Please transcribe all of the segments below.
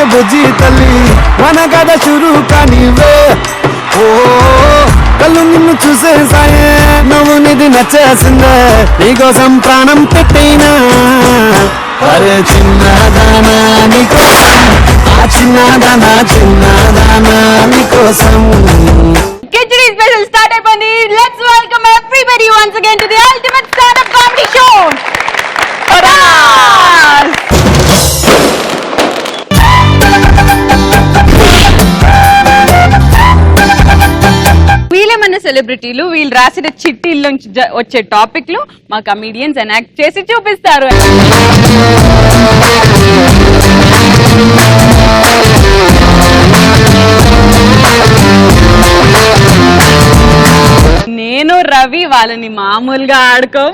के बुझी तली मन कदा शुरू कानिवे ओ కళ్ళు నిన్ను చూసేసాయే నువ్వు నిధి నచ్చేసిందే నీకోసం ప్రాణం పెట్టైనా అరే చిన్నదానా నీకోసం ఆ చిన్నదానా చిన్నదానా నీకోసం కిచడీ స్పెషల్ స్టార్ట్ అయిపోయింది. Let's welcome everybody once again to the ultimate startup comedy show. వీళ్ళేమన్నా సెలబ్రిటీలు వీళ్ళు రాసిన చిట్టీల నుంచి వచ్చే టాపిక్లు మా కమీడియన్స్ ఎనాక్ట్ చేసి చూపిస్తారు. నేను రవి వాళ్ళని మామూలుగా ఆడుకో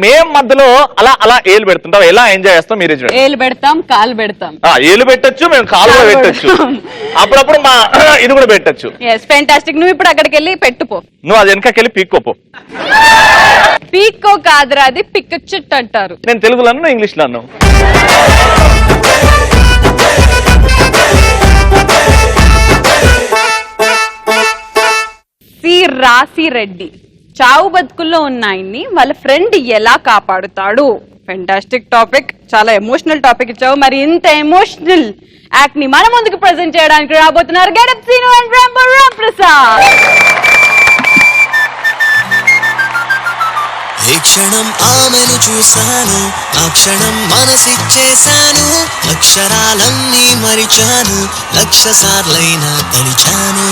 మేం మధ్యలో అలా అలా ఏలు పెడుతుంటాం. ఎలా ఎంజాయ్ చేస్తాం మీరే చూడండి. ఏలు పెడతాం, కాలు పెడతాం. ఏలు పెట్టచ్చు, మేము కాలు కూడా పెట్టచ్చు, అప్పుడప్పుడు మా ఇది కూడా పెట్టచ్చు. ఫెంటాస్టిక్. నువ్వు ఇప్పుడు అక్కడికి వెళ్ళి పెట్టుపో. నువ్వు అది వెనకకెళ్ళి పీక్కోపో. పీక్కో కాదురా, అది పిక్కచుట్ అంటారు. నేను తెలుగులో అన్నా ఇంగ్లీష్ లో అన్నా. సి రాసి రెడ్డి చావు బతుకుల్లో ఉన్న ఆయన్ని వాళ్ళ ఫ్రెండ్ ఎలా కాపాడుతాడు? ఫెంటాస్టిక్ టాపిక్, చాలా ఎమోషనల్ టాపిక్ ఇచ్చావు. మరి ఇంత ఎమోషనల్ యాక్ట్ ని మన ముందుకు ప్రెజెంట్ చేయడానికి రాబోతున్నారు getup Seenu and Rambo Ramprasad. ఏ క్షణం ఆమెను చూశాను, ఆ క్షణం మనసిచ్చేశాను, అక్షరాలన్నీ మరిచాను, లక్ష సార్లైనా తలిచాను.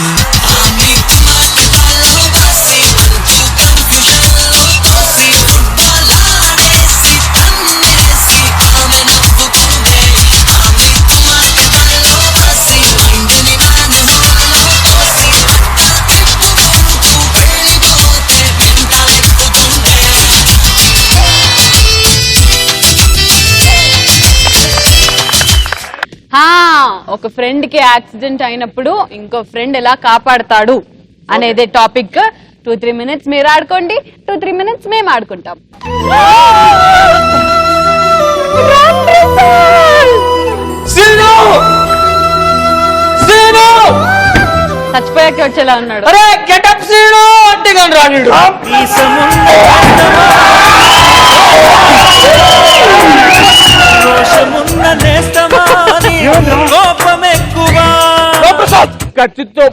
ఒక ఫ్రెండ్ కి యాక్సిడెంట్ అయినప్పుడు ఇంకో ఫ్రెండ్ ఎలా కాపాడతాడు అనేది టాపిక్. 2-3 minutes మీరు ఆడుకోండి, 2-3 minutes మేము ఆడుకుంటాం. చచ్చిపోయాక వచ్చేలా ఉన్నాడు. కత్తితో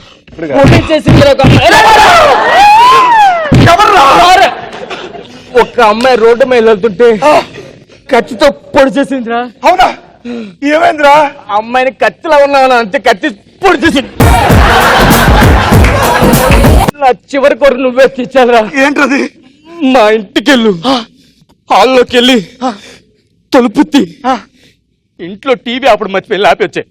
ఒక అమ్మాయి రోడ్డు మీద వెళ్తుంటే కత్తితో పొడి చేసిందిరా. అవునా? ఏమైందిరా? అమ్మాయిని కత్తిలా ఉన్నాను అంతే, కత్తి పొడి చేసింది. నా చివరి కొరకు నువ్వే తెచ్చావురా. ఏంటది? మా ఇంటికెళ్ళు, హాల్లోకి వెళ్ళి తలుపుత్తి ఇంట్లో టీవీ అప్పుడు మర్చిపోయి ఆపి వచ్చాయి.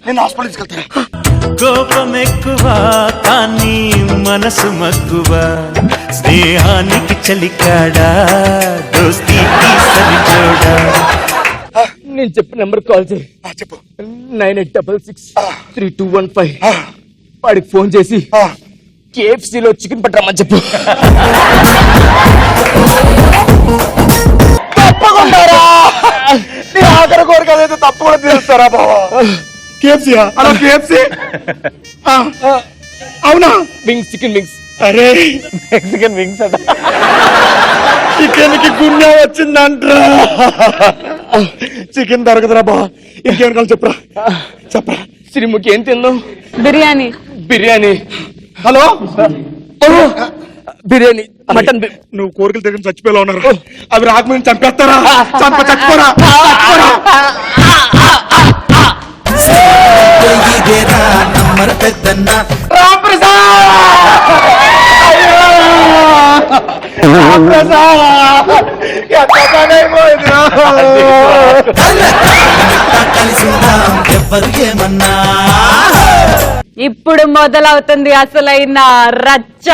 నేను హాస్పిటల్ తీసుకెళ్తాను. కోపం ఎక్కువ కానీ మనసు మక్కువ, స్నేహానికి చలికాడా దోస్తీకి సరిజోడా. నేను చెప్పిన నెంబర్ కాల్ చేయి. చెప్పు. 98663215. వాడికి ఫోన్ చేసి KFCలో చికెన్ పట్టరమ్మని చెప్పు. తప్పకుండా నీ ఆఖరి కోరిక అదైతే తప్పు కూడా తీరుస్తారా బాబా? కేఎఫ్సీయా? అలా కేఎఫ్సీ? అవునా? Wings, chicken wings. అరే మెక్సికన్ వింగ్స్ అట. చికెన్ కి గుండె వచ్చిందంట్రా. చికెన్ దొరకదురా బా. ఇంకేం కావాలి చెప్పరా, చెప్పరా. శ్రీముఖి ఏం తిందాం? బిర్యానీ. బిర్యానీ. Hello, biryani, mutton. నువ్వు కోరికలు తిరిగి చచ్చిపోయేలా ఉన్నారు. అవి రాకముందు చంపేస్తారా? చచ్చిపోరా. ఇప్పుడు మొదలవుతుంది అసలైన రచ్చ.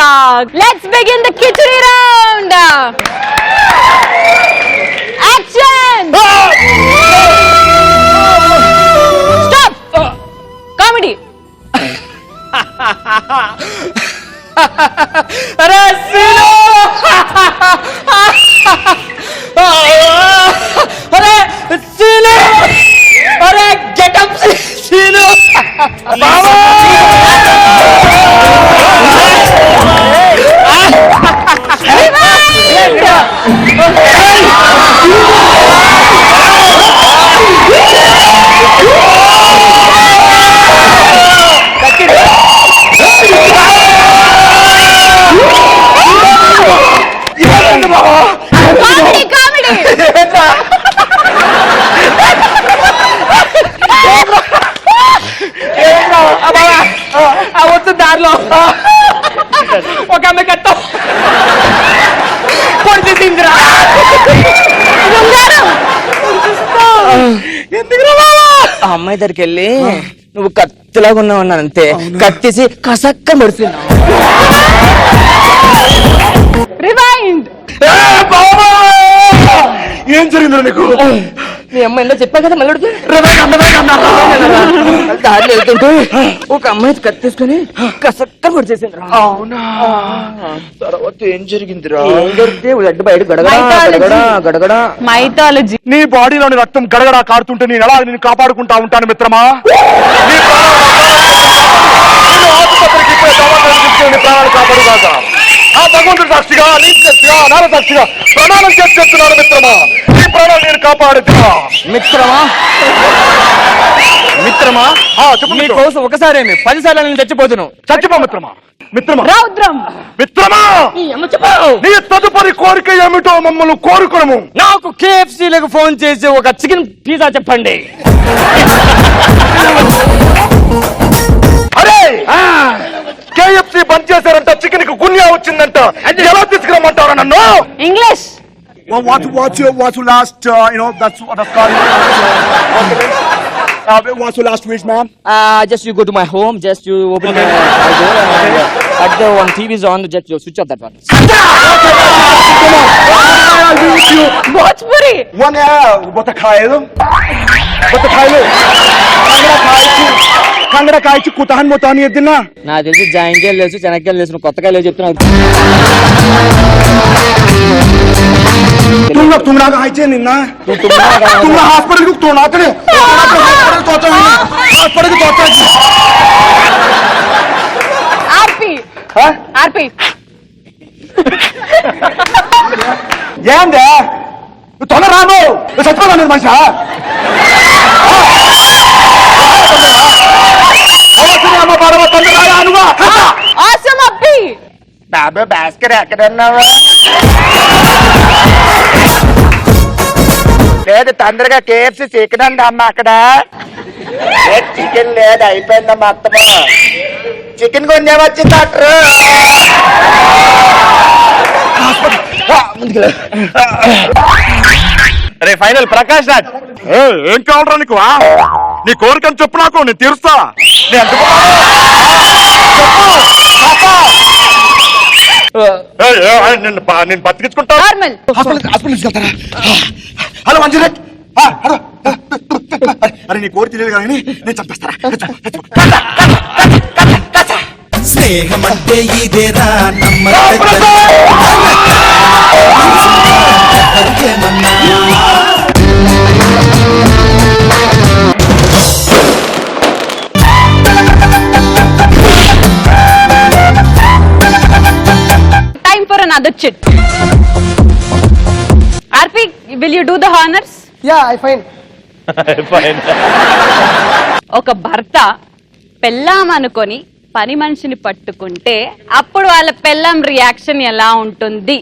Let's begin the khichdi round. Action. Stop. Comedy. అరే సీను అరే సీను అరే గెటప్ సీను వద్దు దారిలో ఒక ఆమె కట్ట పొడిచిందిరా ఆ అమ్మాయి దగ్గరికి వెళ్ళి నువ్వు కత్తిలాగా ఉన్నావు అన్నాను అంతే కట్టేసి కసక్క పడుతున్నావు. రివైండ్. ఏం జరిగిందో నీకు? మీ అమ్మాయి ఏందో చెప్పా కదా మళ్ళీ దారిలో వెళ్తుంటే ఒక అమ్మాయి కత్తేసుకుని కసక్క పొడిచేసింది. అవునా? తర్వాత ఏం జరిగిందిరా? ఏం జరిగితే అడ్డు బయట గడగడా గడగడా. మైథాలజీ. నీ బాడీలోని రక్తం గడగడా కారుతుంటే నేను ఎలా నేను కాపాడుకుంటా ఉంటాను మిత్రమా. ప్రాణాలు కాపాడుగాక. ఆ భగవంతుడి సాక్షిగా నీ సాక్షిగా నాన్న సాక్షిగా ప్రమాణం చేసి చెప్తున్నాను మిత్రమా, నీ ప్రాణాలు నేను కాపాడుతా. మిత్రమా మిత్రమా చెప్పు నీ కోసం ఒకసారి 10 సార్లు నేను చచ్చిపోతున్నావు. చచ్చిపో మిత్రమా. మిత్రమా రౌద్రం. మిత్రమా నీ తదుపరి కోరిక ఏమిటో మమ్మల్ని కోరుకునము. నాకు KFC లకు ఫోన్ చేసి ఒక చికెన్ పిజ్జా చెప్పండి. అరే KFC బంద్ చేశారంట, చికెన్ కి గున్యా వచ్చిందంట. ఎలా తీసుకురమ్మంటారా నన్ను? English. What's your last that's called what's your last wish, ma'am? Just you go to my home, just you open my door and at the one TV is on, just you switch off that one. Bhojpuri. One botakailo కంగడ కాయచి కుతాన్ మొతాని ఎద్దినా. నాకు తెలిసి జాయింకాయలు lace చెనక్కాయలు lace కొత్తకాయలు చెప్తున్నావు. तुमरा खायचे निन्ना तुमरा hospital को तोड़ना करे हॉस्पिटल को तोड़ता ఆర్పి. ఆర్పి. ఏందే తొందర రాను చచ్చిపోతాను నేను మనిషి. ఆసమ్ అప్పి. బాబా భాస్కర్ ఎక్కడన్నావా? లేదు తొందరగా KFC చికెన్ అండి అమ్మ. అక్కడ చికెన్ లేదు, అయిపోయిందమ్మా. అత్తమా చికెన్ కొంచెం వచ్చింది డాక్టర్. అరే ఫైనల్ ప్రకాష్ రాజ్. ఏం కావాలరా నీకు? నీ కోరికని చెప్పు, నాకు నేను తీరుస్తా. నేను బతికించుకుంటా. నార్మల్. హాస్పిటల్ తీసుకెళ్తారా? హలో మంజురే. అరే నీ కోరి తెలియదు కానీ నేను చంపేస్తారా? స్నేహమంటే ఇదేరా Time for another chit. Arpi, will you do the honors? Yeah, I find. ఒక భర్త పెళ్ళాం అనుకొని పని మనిషిని పట్టుకుంటే అప్పుడు వాళ్ళ పెళ్ళాం రియాక్షన్ ఎలా ఉంటుంది?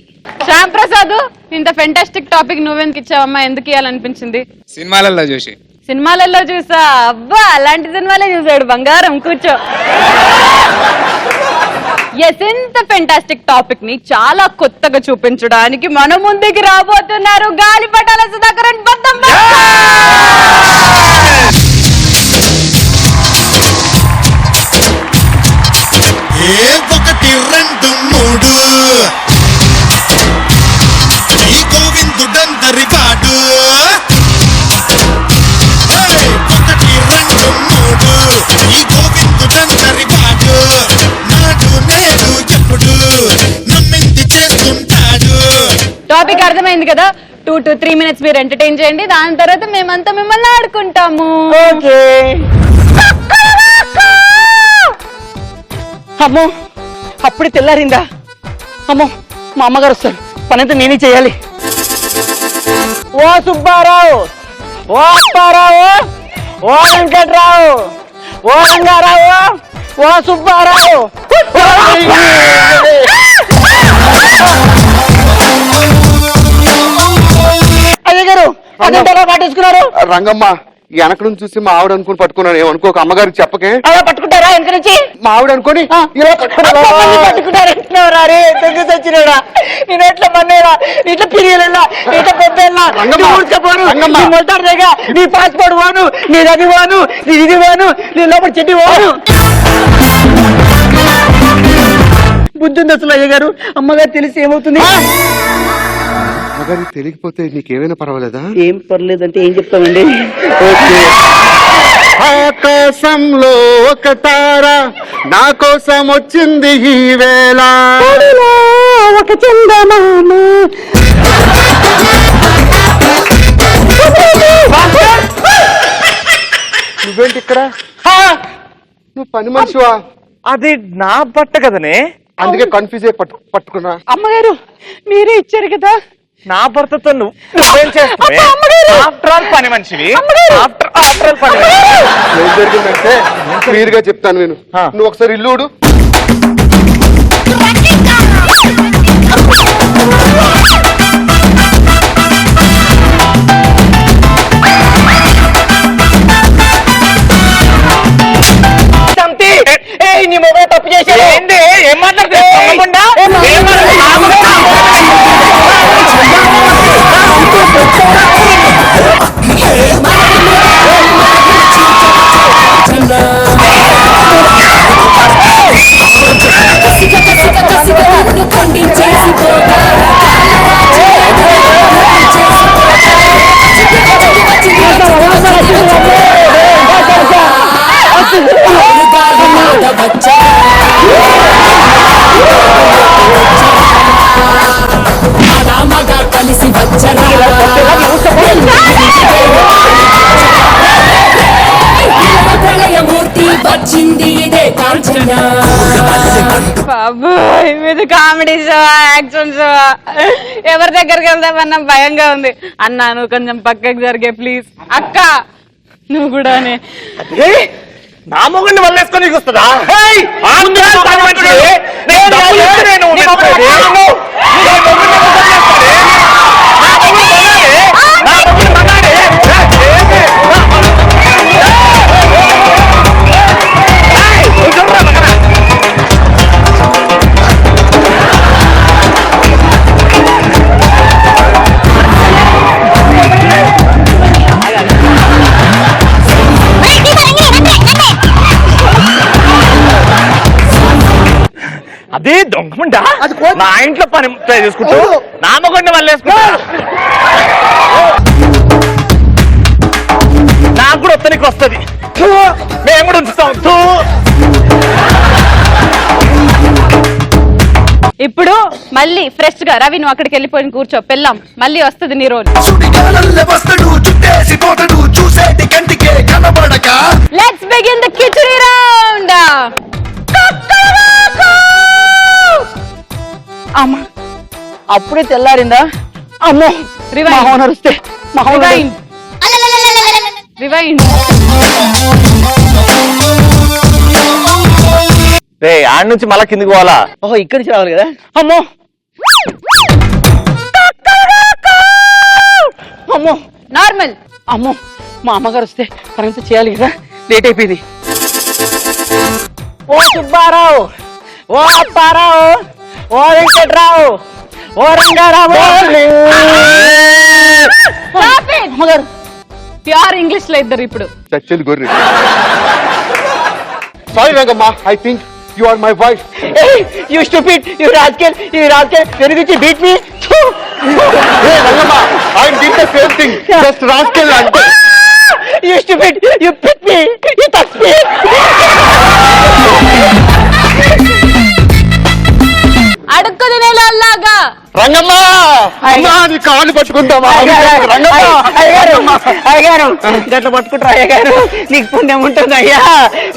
శ్యామ్ ప్రసాద్, ఇంత ఫెంటాస్టిక్ టాపిక్ నువ్వెందుకు ఇచ్చావమ్మా? ఎందుకు ఇవ్వాలనిపించింది? సినిమాలలో చూసి. సినిమాలలో చూసా? అబ్బా, అలాంటి సినిమాలే చూసాడు బంగారం. కూర్చో. ఎంత ఫెంటాస్టిక్ టాపిక్ ని చాలా కొత్తగా చూపించడానికి మన ముందుకి రాబోతున్నారు గాలిపటాల సుధాకరన్. ఒకటి రెండు మూడు ఈ గోవిందుడందరి వాడు. ఒకటి రెండు మూడు ఈ గోవిందుడందరి వాడు. నాడు నేడు ఎప్పుడు మీకు అర్థమైంది కదా 2 to 3 minutes మీరు ఎంటర్టైన్ చేయండి, దాని తర్వాత మేమంతా మిమ్మల్ని ఆడుకుంటాము. ఓకే. అమ్మో అప్పుడే తెల్లారిందా? అమ్మో మా అమ్మగారు వస్తారు, పనంతా నేనే చేయాలి. ఓ సుబ్బారావు, ఓ అప్పారావు, ఓ వెంకట్రావు, ఓ రంగారావు, ఓ సుబ్బారావు. అయ్యగారు అన్నింటిలో పాటించుకున్నారు. రంగమ్మ వెనక నుంచి చూసి మా ఆవిడ అనుకుని పట్టుకున్నాను, ఏమనుకో ఒక అమ్మగారికి చెప్పకే. అలా పట్టుకుంటారా వెనక నుంచి? మా ఆవిడ అనుకోని ఇలా పట్టుకుంటారా? నేను ఎట్లా మన్నేరా, ఇట్లా పిరియలేలా, ఇట్లా పెద్దలా, నీ పాస్పోర్ట్ పోను, నీది అది పోను, నీ ఇది పోను, నీ లోపల చెట్టు పోను. బుద్ధి ఉంది అసలు అయ్యగారు. అమ్మగారు తెలిసి ఏమవుతుంది? అమ్మగారికి తెలియకపోతే నీకేమైనా పర్వాలేదా? ఏం పర్లేదంటే ఏం చెప్తామండి. ఆకాశంలో ఒక తార నా కోసం వచ్చింది ఈ వేళ, ఒక చందమామ. నువ్వేంటి ఇక్కడ? నువ్వు పని మనిషివా? అది నా బట్ట కదనే, అందుకే కన్ఫ్యూజ్ అయ్యి పట్టుకున్నా. అమ్మగారు మీరే ఇచ్చారు కదా. నా భర్తతో నువ్వేం చేస్తావే? ఆఫ్టర్ ఆల్ పని మనిషివి. ఆఫ్టర్ ఆల్ పని మనిషి. ఏం జరిగిందంటే క్లియర్ గా చెప్తాను నేను. నువ్వు ఒకసారి ఇల్లు ఊడు. నీ మొబైల్ తప్పు చేశారు. ఏంటి ఏం కలిసి వచ్చరా ప్రళయమూర్తి వచ్చింది ఇదే కాంచన. బాబోయ్ ఇది కామెడీ షో, యాక్షన్ షో, ఎవరి దగ్గరికి వెళ్దామన్నా భయంగా ఉంది. అన్నా నువ్వు కొంచెం పక్కకి జరిగే ప్లీజ్. అక్క నువ్వు కూడానే. నా మొగుడిని వల్లేసుకొని వస్తుందా? అది దొంగముండా, నా ఇంట్లో పని చేసుకుంటూ నా మొగుడిని వల్లేసుకుంటా. నాకు కూడా వస్తానికి వస్తుంది, మేము కూడా ఉంచుతాం. ఇప్పుడు మళ్ళీ ఫ్రెష్ గా రవి నువ్వు అక్కడికి వెళ్ళిపోయి కూర్చో, పెళ్ళాం మళ్ళీ వస్తుంది నీ రోజు. Let's begin the khichdi round. అమ్మా అప్పుడే తెల్లారిందా? అమ్మో రివైండ్ నడుస్తే రివైండ్. రే ఆడ నుంచి మళ్ళా కిందికి పోవాలా? ఓహో ఇక్కడి నుంచి రావాలి కదా. అమ్మో అమ్మో నార్మల్. అమ్మో మా అమ్మగారు వస్తే పనంతా చేయాలి కదా, లేట్ అయిపోయింది. ఓ సుబ్బారావు, ఓ అప్పారావు, ఓ వెంకట్రావు, ఓ రంగారావు. అమ్మగారు ప్యూర్ ఇంగ్లీష్ లో ఇద్దరు ఇప్పుడు. చచ్చేది గొర్రె. Sorry Rangamma, I think you are my wife. You stupid, you rascal, very good beat me. Rangamma, I did the same thing, just rascal అంటే. You stupid, you pit me, you touch me. అడుక్కు తినేలాగా. రంగమ్మ, అమ్మా నీ మార్చుకుందామా అయ్యగారు గట్ల పట్టుకుంటారు అయ్యగారు, నీకు పుణ్యం ఉంటుంది అయ్యా.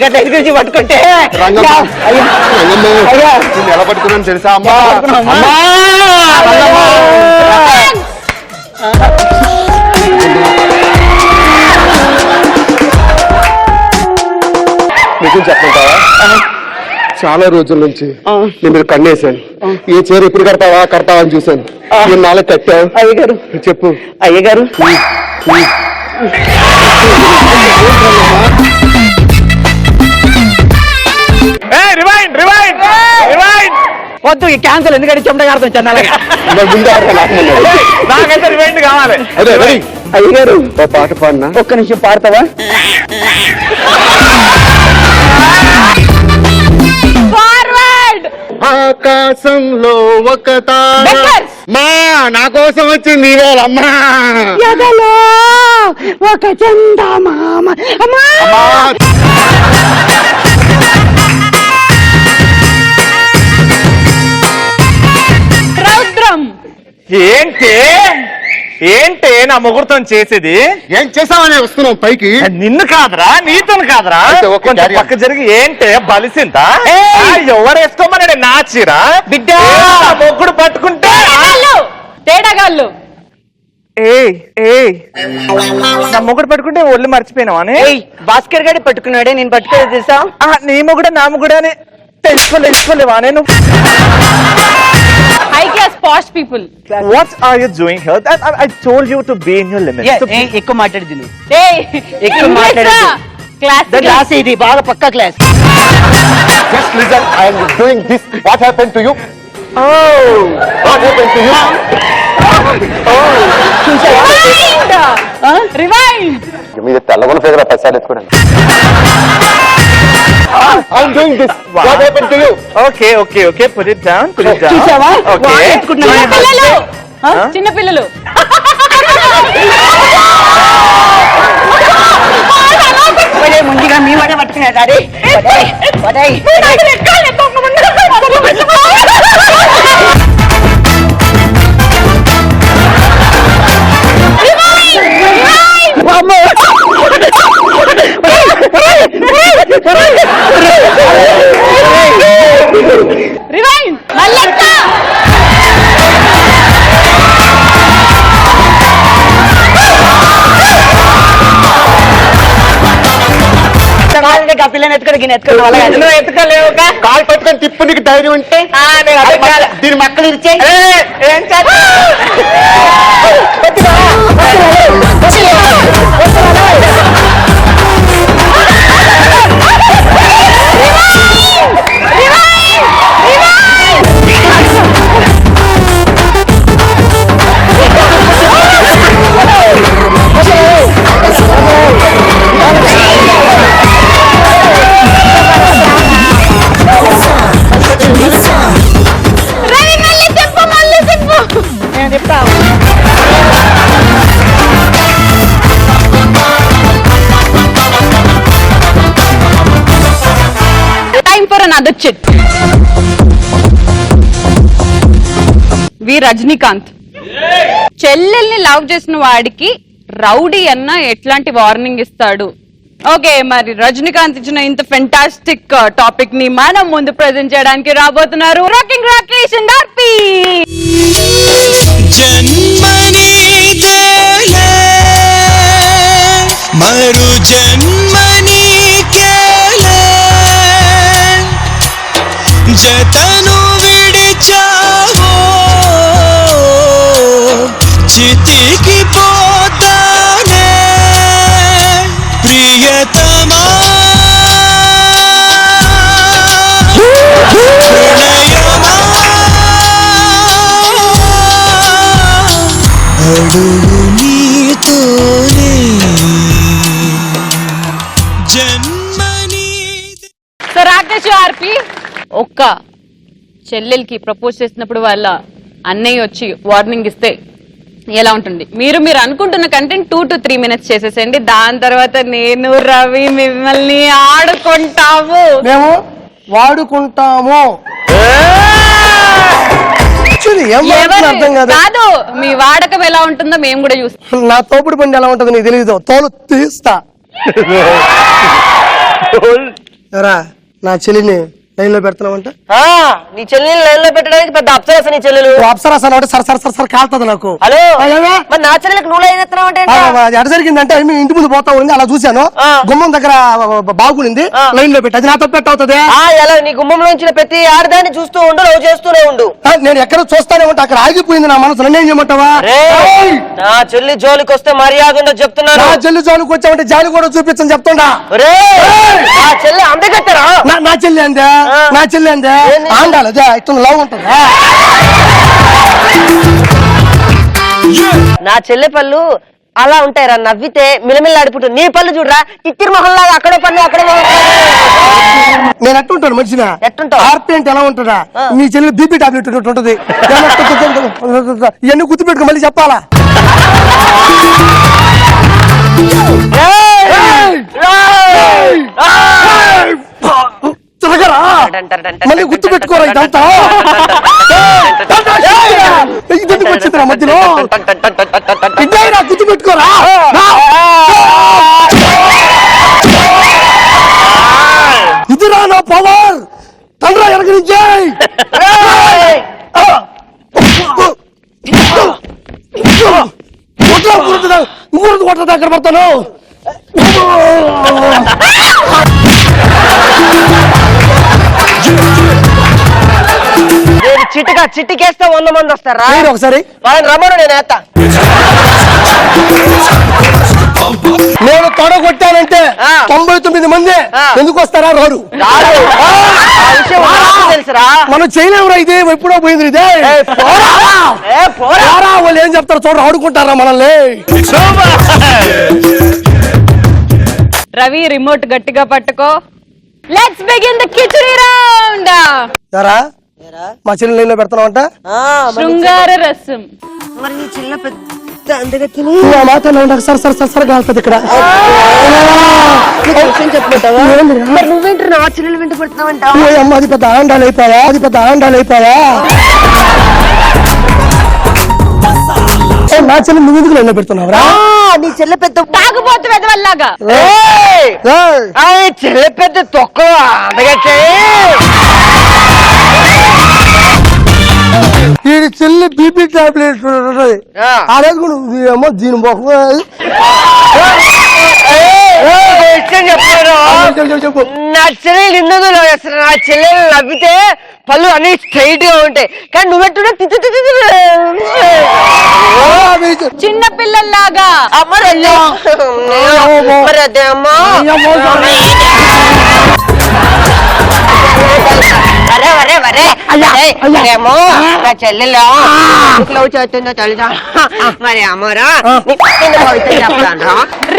గట్ల ఎదుగురించి పట్టుకుంటే రంగమ్మ అయ్యా రంగమ్మ అయ్యా. నేను ఎలా పట్టుకున్నాను తెలుసా అమ్మా? పట్టుకున్నావమ్మా? అమ్మా! నిజం చెప్పంటావా? చాలా రోజుల నుంచి నేను మీరు కన్నేశాను. ఈ చీర ఎప్పుడు కడతావా అని చూశాను. నేను నాలుగు కట్టావు. అయ్యగారు చెప్పు. అయ్యగారు వద్దు, ఈ క్యాన్సల్ ఎందుకంటే చెమట కారుతాం చెన్నాలగా. మరి ముందే ఆడతాను. నాకైతే రివైండ్ కావాలి. అదే రెడీ. అయ్యగారు ఓ పాట పాడినా? ఒక్క నిమిషం పాడతావా? ఫార్వర్డ్. ఆకాశంలో ఒక తార Beggars. మా నా కోసం వచ్చింది ఇవేళమ్మా. ఎదలో ఒక చందమామ. అమ్మా! రౌద్రం. ఏంటి నా ముహూర్తం చేసేది? ఏం చేసావని వస్తున్నాం పైకి. నిన్ను కాదురా, నీతో కాదురా. అయితే ఓకే, కొంచెం carry on. పక్క జరిగి ఏంటే బలిసిందా? ఏయ్! ఎవరు వేసుకోమన్నాడు? నాచిరా బిడ్డ! మొగ్గుడు పట్టుకుంటే తేడాగాళ్ళు. నా మొగుడు పట్టుకుంటే ఒళ్ళు మర్చిపోయినావా అని? ఏయ్, భాస్కర్ గారి పట్టుకున్నాడే, నేను పట్టుకోలేదు తెలుసా? నీ మొగుడ నా మొగుడ అని తెలుసుకోలేవా నేను? High class posh people. What are you doing here? I told you to be in your limits. ఎక్కువ మాట్లాడేది నువ్వు. ఎక్కువ మాట్లాడొద్దు. క్లాస్ క్లాస్ ఇది బాగా పక్కా class. Just listen, I am doing this. What happened to you? What happened to you? Rewind. మీద తెల్లగొన figure పైసలు ఎత్తుకోండి. I'm doing this. What happened to you? Okay. Put it down. చూసావా? Okay. వాడు ఎత్తుకుంటున్నాడు. చిన్నపిల్లలు. ఒరే, ముందుగా మీ వాడే పట్టుకున్నాడు. అరే రివైండ్. మల్లెక్క. పిల్లని ఎత్తుకోవడం వాళ్ళ ఎత్తుకోలేవు. కాలు పట్టుకొని తిప్పు, నీకు ధైర్యం ఉంటే దీని మక్కలు ఇచ్చే. ఏం చేస్తా? నేను చెప్తా. Time for another chit. వి రజనీకాంత్. చెల్లెల్ని లవ్ చేసిన వాడికి రౌడీ అన్న ఎట్లాంటి వార్నింగ్ ఇస్తాడు? ఓకే, మరి రజనీకాంత్ ఇచ్చిన ఇంత ఫెంటాస్టిక్ టాపిక్ ని మనం ముందు ప్రెజెంట్ చేయడానికి రాబోతున్నారు రాకింగ్ రాకేష్ అండ్ ఆర్పి. జన్మనీదేలే మరు జన్మనీకేలే జతను విడిచావో చితికి పోతానే ప్రియతమా ప్రణయమా అడుగు నీతోనే జన్మనీదే. సో రాకేష్ ఆర్పి, ఒక్క చెల్లెలకి ప్రపోజ్ చేసినప్పుడు వాళ్ళ అన్నయ్య వచ్చి వార్నింగ్ ఇస్తే ఎలా ఉంటుంది? మీరు అనుకుంటున్న కంటెంట్ 2 to 3 minutes చేసేసేయండి. దాని తర్వాత నేను రవి మిమ్మల్ని ఆడుకుంటాము. మేము వాడుకుంటాము. ఏం మాట్లాడుతున్నా అర్థం కాదు. కాదు మీ వాడకం ఎలా ఉంటుందో మేము కూడా చూస్తాం. నా తోపుడు బండి ఎలా ఉంటుందో నీకు తెలియదు, తోలు తీస్తా. ఎరా నా చెల్లిని లైన్ లో పెడుతున్నావంట. నీ చెల్లెలు లైన్ లో పెట్టడానికి పెద్ద అప్సరస నీ చెల్లెలు. అప్సరాసన అంటే సర సర సర సర కాలుతుంది నాకు. హలో ఏమే? మరి నా చెల్లెలకు నువ్వు లైన్ ఎత్తున్నావు అంటే అది ఎట జరిగిందంటే మీ ఇంటి ముందు పోతా ఉంది, అలా చూశాను. గుమ్మం దగ్గర బాగుంది, లైన్ లో పెట్టి. అది నా తప్పెట్ అవుతుంది. ఎలా నీ గుమ్మంలో నుంచి ప్రతి ఆడదాన్ని చూస్తూ ఉండు, లవ్ చేస్తూనే ఉండు. నేను ఎక్కడ చూస్తానే ఉంటా, అక్కడ ఆగిపోయింది నా మనసు. నన్ను ఏం చేయమంటావా? నా చెల్లి జోలికి వస్తే మర్యాద ఉండదు చెప్తున్నాను. నా చెల్లి జోలికి వచ్చామంటే జాలి కూడా చూపించని చెప్తుండా. నా చెల్లి అందగత్తరా? నా చెల్లి అందే, నా చెల్లి అందే ఆండాలి. అదే ఇట్లా లవ్ ఉంటుంది. నా చెల్లె పళ్ళు అలా ఉంటాయిరా, నవ్వితే మిలమిల్లాడిపోతుంది. నీ పళ్ళు చూడరా, కిక్కిరి మొహంలాగా అక్కడో పళ్ళు అక్కడ. నేను ఎట్టుంటాను మనిషిగా? ఎట్టుంటావు? ఆర్పి అంటే ఎలా ఉంటుందా? నీ చెల్లి బీపీ టాబ్లెట్ ఉంటది. ఇవన్నీ గుర్తు పెట్టుకో, మళ్ళీ చెప్పాలా? తిరగరా, మళ్ళీ గుర్తు పెట్టుకోరా. ఇదంతా ఇదెందుకు వచ్చిందిరా మధ్యలో? ఇద్దరా గుర్తు పెట్టుకోరా. ఇదిరా నా పవర్. తండ్రా వెనక నుంచి కొట్టదా అక్కడ పడతాను. చిట్టికేస్తే 100 మంది వస్తారా? ఒకసారి వాళ్ళని రమ్మను, నేను వేస్తా. నేను తొడగొట్టానంటే 99 మంది ఎందుకు వస్తారా? రారు. తెలుసురా, మనం చేయలేమురా. ఇదే ఎప్పుడో పోయింది. ఇదే వాళ్ళు ఏం చెప్తారు చూడరు, ఆడుకుంటారా మనల్ని. రవి రిమోట్ గట్టిగా పట్టుకో. Let's begin the khichdi round. యారా మా చెల్లి లైన్ లో పెడతానంట. శృంగార రసం. మరి నీ చిన్న పెద్ద అందగత్తిని నా మాట సర సర సర సర కాలుతుంది ఇక్కడ. చెప్పమంటావా? మరి నువ్వేంటి నా చెల్లెలు వెంట పెడుతున్నావంటావా? అమ్మ అది పెద్ద ఆండాలు అయిపోయా, అది పెద్ద ఆండాలు అయిపోయా. నా చెల్లి నువ్వు ఎందుకు లైన్ లో పెడుతున్నావురా? నీ చెల్లె పెద్ద తాగుబోతు వెదవల్లాగా. చెల్లె పెద్ద తొక్క అందగట్టే. ఈ చెల్లి బీపీ టాబ్లెట్ అమ్మో దీని మొహం. చెప్పు. నా చెల్లెలు నిన్నదు వేస్తారు. నా చెల్లెలు నవ్వితే పళ్ళు అన్ని స్ట్రైట్ గా ఉంటాయి, కానీ నువ్వెట్టున్నా చిన్న పిల్లల్లాగా. మరి అదే అమ్మా. మరేమో నా చెల్లెలో లవ్ చేస్తుందో తెలుసా? మరి అమ్మరా చెప్తాను.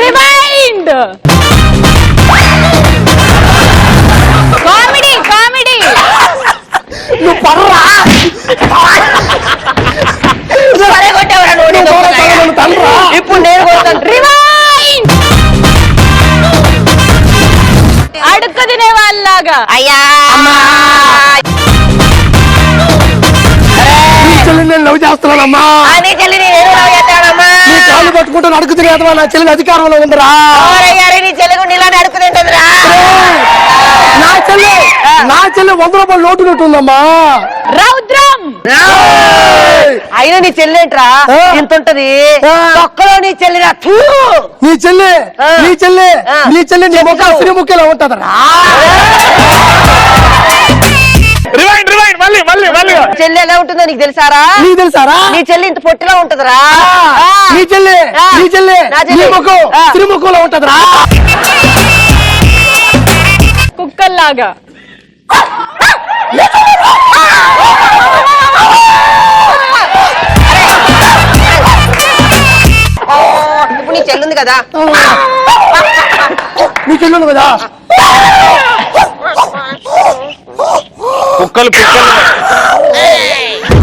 రిమైండ్. Comedy comedy. నువ్వు పర్రా. ఇప్పుడు నేను కొడతాను. రిమైండ్. అడుక్కు తినే వాళ్ళలాగా. అయ్యా నేను లవ్ చేస్తున్నానమ్మా. నీ చెల్లి నేను లవ్ చేస్తానమ్మా. నీ కాళ్ళు పట్టుకుంటాను అడుగు తినేదమ్మా. నా చెల్లి అధికారంలో ఉందిరా. నీ చెల్లి గుండి ఇలానే అడుగు తింటుందిరా. నా చెల్లి 100 రూపాయలు నోటు ఉంటుందమ్మా. రౌద్రం. అయినా నీ చెల్లేంట్రా ఎంత ఉంటది? ఒక్కలో నీ చెల్లిరా. నీ చెల్లి నీ చెల్లి నీ చెల్లి నీ ముఖం సిరిముఖిలా ఉంటదరా. రివైండ్ రివైండ్ మళ్ళీ మళ్ళీ మళ్ళీ. చెల్లి ఎలా ఉంటుందో నీకు తెలుసారా? నీకు తెలుసారా? నీ చెల్లి ఇంత పొట్టిలా ఉంటదరా. నీ చెల్లి నీ చెల్లి నీ ముఖం సిరిముఖంలో ఉంటదరా. కుక్కల్లాగా. ఇప్పుడు నీ చెల్లుంది కదా. నీ చెల్లి ఉంది కదా. కుక్కలు కుక్కలు.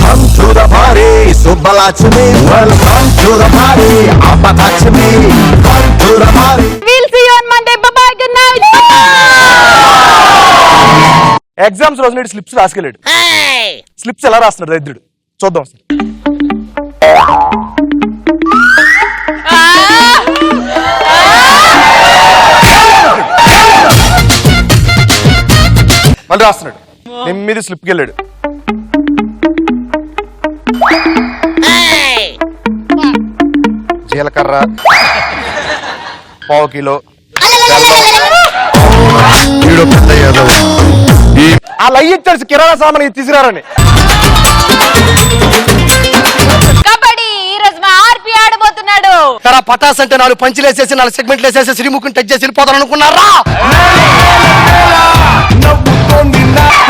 Come to the party, Subbalakshmi. Welcome to the party, Apalakshmi. Come to the party. We'll see you on Monday. Bye bye. Good night. Exams రోజు స్లిప్స్ రాసుకెళ్ళాడు. స్లిప్స్ ఎలా రాస్తున్నాడు దరిద్రుడు చూద్దాం సార్. మళ్ళీ రాస్తున్నాడు. నెమ్మది స్లిప్కి వెళ్ళాడు. జీలకర్ర పావు కిలో, ఆ లై ఇచ్చాడు కిరాణా సామాన్ తీసుకురారని. కబడ్డీ ఈ రోజు మా ఆర్పి ఆడబోతున్నాడు. పటాస్ అంటే 4 పంచులు వేసేసి 4 సెగ్మెంట్లు వేసేసి శ్రీముఖం టచ్ చేసి వెళ్ళిపోతాను అనుకున్నారా?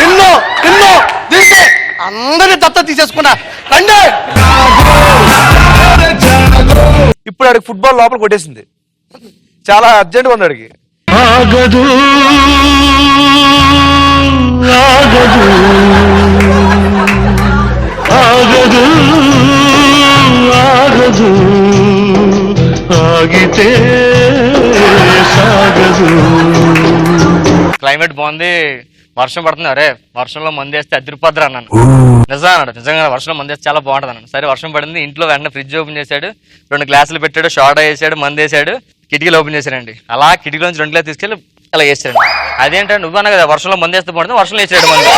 నిన్ను అందరినీ దత్త తీసేసుకున్నా. రండి. ఇప్పుడు ఆడికి ఫుట్బాల్ లోపల కొట్టేసింది. చాలా అర్జెంట్ గా ఉంది ఆడికి. ఆగదు ఆగదు ఆగదు ఆగదు ఆగితే సాగదు. క్లైమేట్ బాగుంది, వర్షం పడుతుంది. అరే వర్షంలో మందు వేస్తే అదిరిపోద్దురా అన్నాను. నిజం అన్నాడు. నిజంగా వర్షంలో మందు వేస్తే చాలా బాగుంటుంది అన్నాను. సరే వర్షం పడింది. ఇంట్లో వెంటనే ఫ్రిడ్జ్ ఓపెన్ చేశాడు, 2 గ్లాసులు పెట్టాడు, షార్ట్ వేసాడు, మందు వేసాడు, కిటికీలు ఓపెన్ చేశాడండి. అలా కిటికీలో నుంచి 2 గ్లాసులు తీసుకెళ్ళి అలా వేసాడు. అదేంటంటే నువ్వు అన్నా కదా వర్షంలో మందు వేస్తే బాగుంటుంది, వర్షంలో వేసాడు మందు.